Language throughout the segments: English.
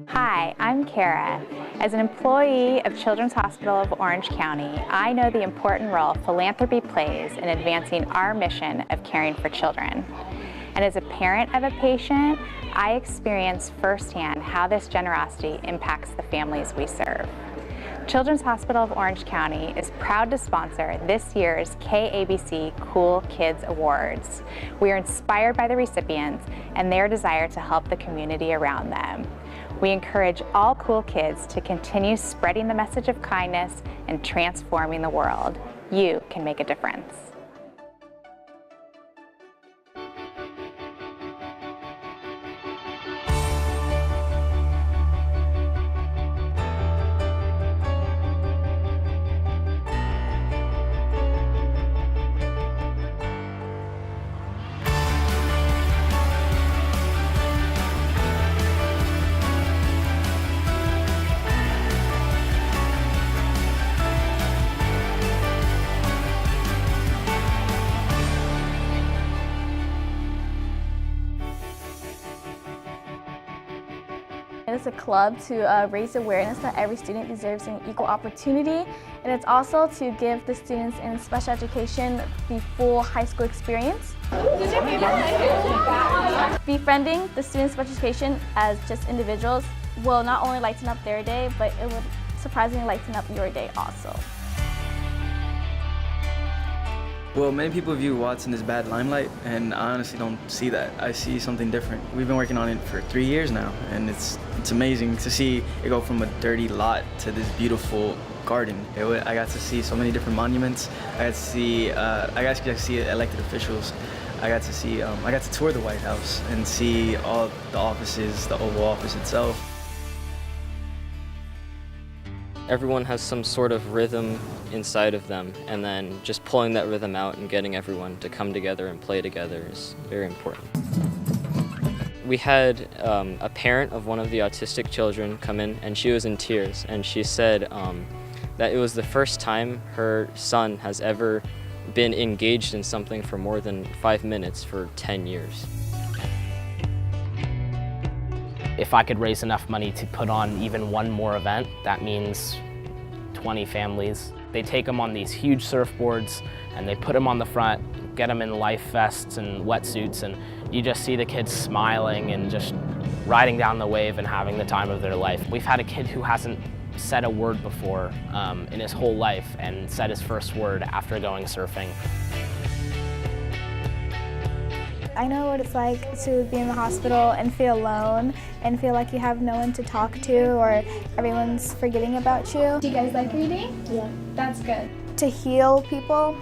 Hi, I'm Kara. As an employee of Children's Hospital of Orange County, I know the important role philanthropy plays in advancing our mission of caring for children. And as a parent of a patient, I experience firsthand how this generosity impacts the families we serve. Children's Hospital of Orange County is proud to sponsor this year's KABC Cool Kids Awards. We are inspired by the recipients and their desire to help the community around them. We encourage all cool kids to continue spreading the message of kindness and transforming the world. You can make a difference. It's a club to raise awareness that every student deserves an equal opportunity, and it's also to give the students in special education the full high school experience. Befriending the students in special education as just individuals will not only lighten up their day, but it will surprisingly lighten up your day also. Well, many people view Watson as bad limelight, and I honestly don't see that. I see something different. We've been working on it for 3 years now, and it's amazing to see it go from a dirty lot to this beautiful garden. I got to see so many different monuments. I got to see elected officials. I got to tour the White House and see all the offices, the Oval Office itself. Everyone has some sort of rhythm inside of them, and then just pulling that rhythm out and getting everyone to come together and play together is very important. We had a parent of one of the autistic children come in, and she was in tears, and she said that it was the first time her son has ever been engaged in something for more than 5 minutes for 10 years. If I could raise enough money to put on even one more event, that means 20 families. They take them on these huge surfboards and they put them on the front, get them in life vests and wetsuits, and you just see the kids smiling and just riding down the wave and having the time of their life. We've had a kid who hasn't said a word before in his whole life and said his first word after going surfing. I know what it's like to be in the hospital and feel alone and feel like you have no one to talk to or everyone's forgetting about you. Do you guys like reading? Yeah. That's good. To heal people,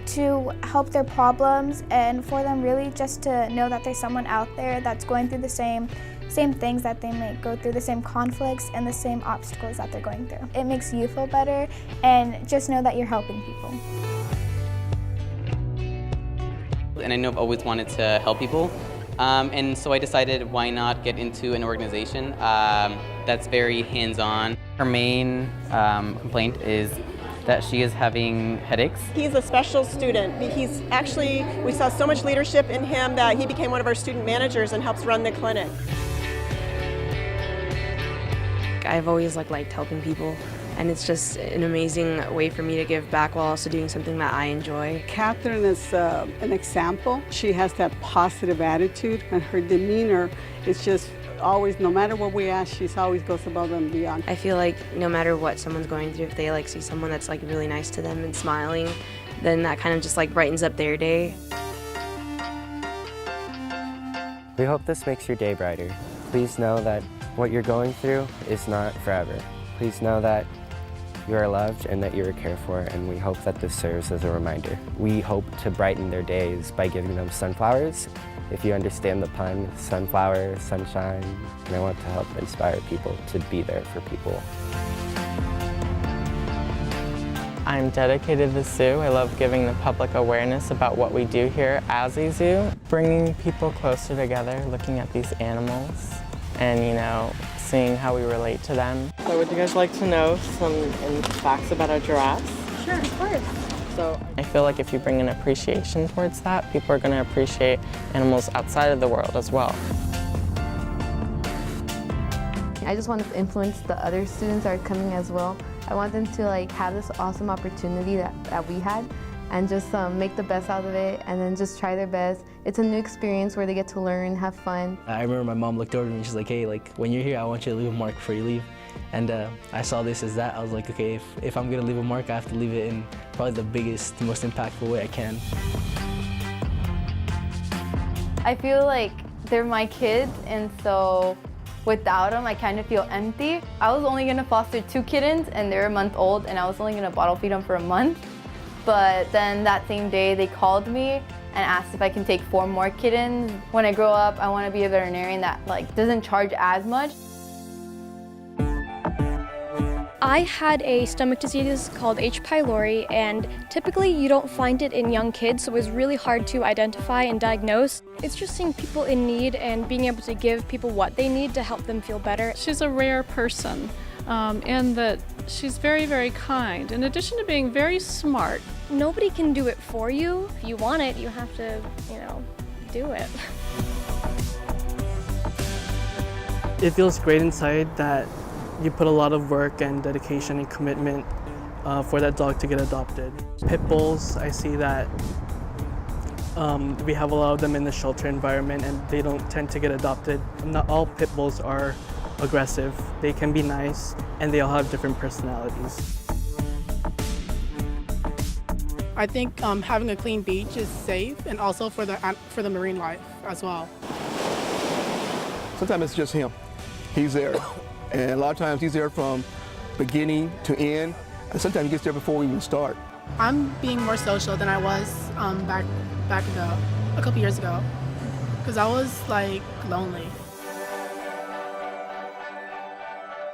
to help their problems, and for them really just to know that there's someone out there that's going through the same things that they may go through, the same conflicts and the same obstacles that they're going through. It makes you feel better and just know that you're helping people. And I know I've always wanted to help people, and so I decided why not get into an organization that's very hands-on. Her main complaint is that she is having headaches. He's a special student. We saw so much leadership in him that he became one of our student managers and helps run the clinic. I've always liked helping people, and it's just an amazing way for me to give back while also doing something that I enjoy. Catherine is an example. She has that positive attitude, and her demeanor is just always, no matter what we ask, she always goes above and beyond. I feel like no matter what someone's going through, if they see someone that's really nice to them and smiling, then that kind of just brightens up their day. We hope this makes your day brighter. Please know that what you're going through is not forever. Please know that you are loved and that you are cared for, and we hope that this serves as a reminder. We hope to brighten their days by giving them sunflowers. If you understand the pun, sunflower, sunshine, and I want to help inspire people to be there for people. I'm dedicated to Zoo. I love giving the public awareness about what we do here as a zoo. Bringing people closer together, looking at these animals, and seeing how we relate to them. So would you guys like to know some facts about our giraffes? Sure, of course. So I feel like if you bring an appreciation towards that, people are going to appreciate animals outside of the world as well. I just want to influence the other students that are coming as well. I want them to like have this awesome opportunity that we had and just make the best out of it and then just try their best. It's a new experience where they get to learn, have fun. I remember my mom looked over at me and she's like, hey, like when you're here, I want you to leave a mark before you leave. And I saw this as that. I was like, okay, if I'm gonna leave a mark, I have to leave it in probably the biggest, most impactful way I can. I feel like they're my kids, and so without them, I kind of feel empty. I was only gonna foster 2 kittens, and they're a month old, and I was only gonna bottle feed them for a month. But then that same day, they called me and asked if I can take 4 more kittens. When I grow up, I want to be a veterinarian that doesn't charge as much. I had a stomach disease called H. pylori, and typically you don't find it in young kids, so it was really hard to identify and diagnose. It's just seeing people in need and being able to give people what they need to help them feel better. She's a rare person, and that she's very, very kind, in addition to being very smart. Nobody can do it for you. If you want it, you have to, do it. It feels great inside that you put a lot of work and dedication and commitment for that dog to get adopted. Pit bulls, I see that we have a lot of them in the shelter environment and they don't tend to get adopted. Not all pit bulls are aggressive. They can be nice and they all have different personalities. I think having a clean beach is safe and also for the marine life as well. Sometimes it's just him. He's there. And a lot of times he's there from beginning to end, and sometimes he gets there before we even start. I'm being more social than I was back ago, a couple years ago, because I was lonely.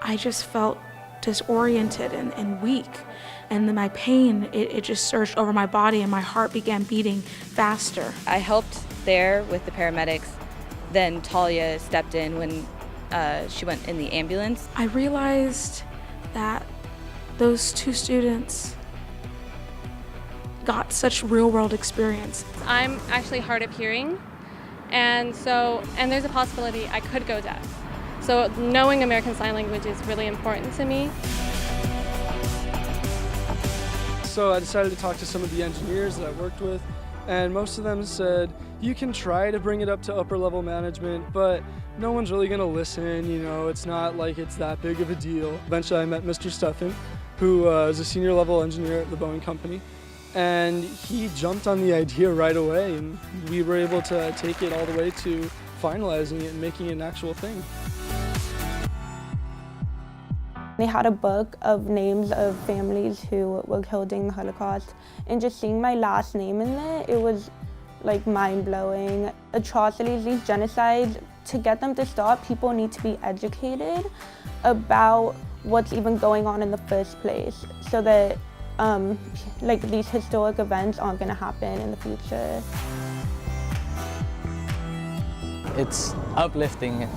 I just felt disoriented and weak, and then my pain, it just surged over my body and my heart began beating faster. I helped there with the paramedics, then Talia stepped in when she went in the ambulance. I realized that those 2 students got such real-world experience. I'm actually hard of hearing, and there's a possibility I could go deaf. So knowing American Sign Language is really important to me. So I decided to talk to some of the engineers that I worked with, and most of them said, you can try to bring it up to upper level management, but no one's really gonna listen, it's not like it's that big of a deal. Eventually I met Mr. Steffen, who is a senior level engineer at the Boeing company, and he jumped on the idea right away, and we were able to take it all the way to finalizing it and making it an actual thing. They had a book of names of families who were killed during the Holocaust, and just seeing my last name in there, it was mind-blowing. Atrocities, these genocides, to get them to stop, people need to be educated about what's even going on in the first place so that these historic events aren't going to happen in the future. It's uplifting,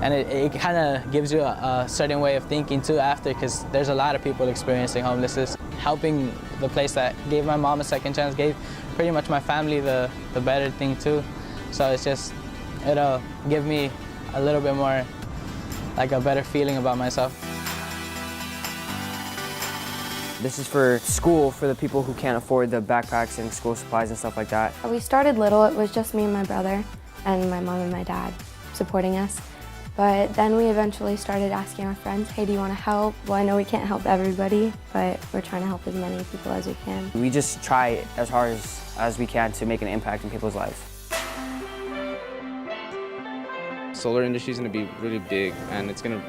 and it kind of gives you a certain way of thinking too after, because there's a lot of people experiencing homelessness. Helping the place that gave my mom a second chance gave pretty much my family the better thing too. So it'll give me a little bit more, a better feeling about myself. This is for school, for the people who can't afford the backpacks and school supplies and stuff like that. We started little, it was just me and my brother and my mom and my dad supporting us. But then we eventually started asking our friends, hey, do you want to help? Well, I know we can't help everybody, but we're trying to help as many people as we can. We just try as hard as we can to make an impact in people's lives. Solar industry is going to be really big, and it's going to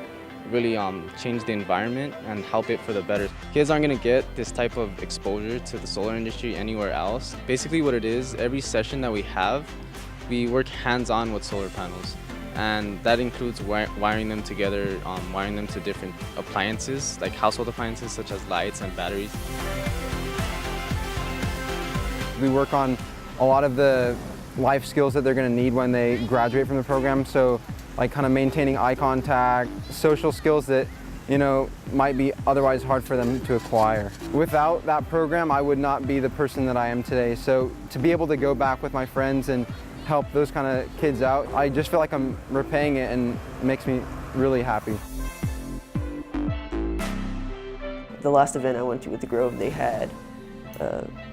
really change the environment and help it for the better. Kids aren't going to get this type of exposure to the solar industry anywhere else. Basically what it is, every session that we have, we work hands-on with solar panels. And that includes wiring them together, wiring them to different appliances, like household appliances such as lights and batteries. We work on a lot of the life skills that they're going to need when they graduate from the program, so kind of maintaining eye contact, social skills that might be otherwise hard for them to acquire. Without that program, I would not be the person that I am today. So to be able to go back with my friends and help those kind of kids out, I just feel like I'm repaying it, and it makes me really happy. The last event I went to with the Grove, they had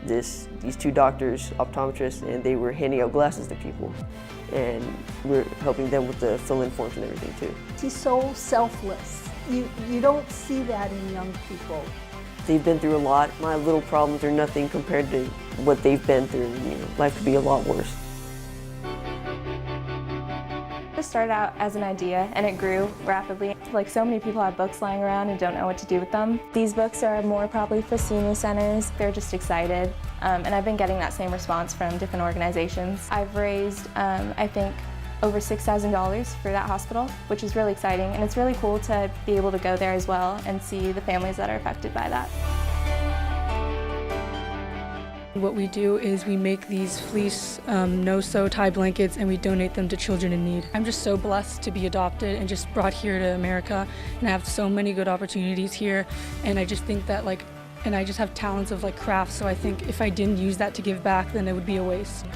these two doctors, optometrists, and they were handing out glasses to people. And we're helping them with the fill-in forms and everything too. He's so selfless. You don't see that in young people. They've been through a lot. My little problems are nothing compared to what they've been through. You know, life could be a lot worse. It started out as an idea and it grew rapidly. Like so many people have books lying around and don't know what to do with them. These books are more probably for senior centers. They're just excited. And I've been getting that same response from different organizations. I've raised, I think, over $6,000 for that hospital, which is really exciting. And it's really cool to be able to go there as well and see the families that are affected by that. What we do is we make these fleece no-sew tie blankets and we donate them to children in need. I'm just so blessed to be adopted and just brought here to America, and I have so many good opportunities here, and I just think that and I just have talents of crafts, so I think if I didn't use that to give back, then it would be a waste.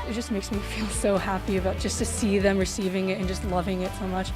It just makes me feel so happy about just to see them receiving it and just loving it so much.